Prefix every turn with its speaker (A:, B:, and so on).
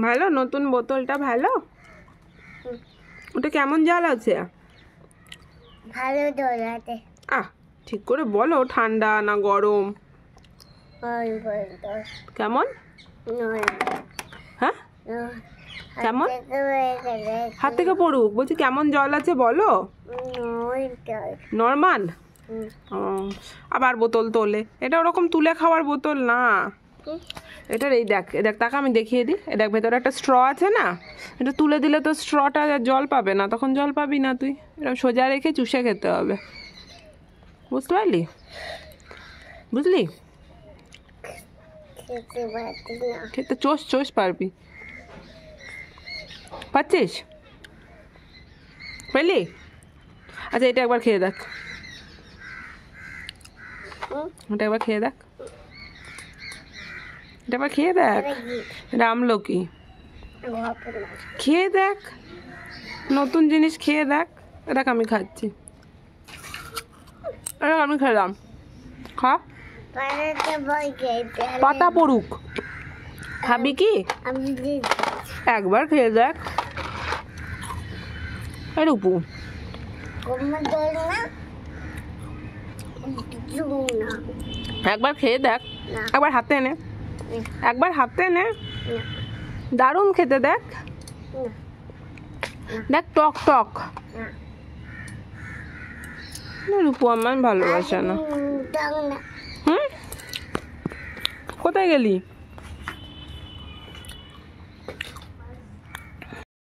A: ভালো নতুন বোতলটা ভালো? ওটা কেমন জল আছে?
B: ভালো জল আছে।
A: ঠিক করে বলো, ঠান্ডা না গরম? কেমন? হ্যাঁ কেমন? হাত থেকে পড়ুক বলছি, কেমন জল আছে বলো। নর্মাল। আবার বোতল তোলে, এটা ওরকম তুলে খাওয়ার বোতল না। এটার এই দেখ, দেখ তাকে আমি দেখিয়ে দিই। দেখ ভেতরে একটা স্ট্র আছে না, এটা তুলে দিলে তো স্ট্রটা জল পাবে না, তখন জল পাবি না তুই। এরকম সোজা রেখে চুষে খেতে হবে, বুঝতে পারলি? বুঝলি? খেতে চোষ চোষ পারবি, পাচ্ছিস? পেলি? আচ্ছা এটা একবার খেয়ে দেখ, এটা একবার খেয়ে দেখ, এটা একবার খেয়ে দেখ। এটা আমলকি, খেয়ে দেখ, নতুন জিনিস খেয়ে দেখ। দেখ আমি খাচ্ছি, আমি খেলাম, খা। পাতা পড়ুক, খাবি কি? একবার খেয়ে দেখ। রূপু একবার খেয়ে দেখ, একবার হাতে নে, একবার হাতে নে, দারুণ খেতে। দেখ দেখ, টক টক। রূপু আমার ভালোবাসে না। কোথায় গেলি?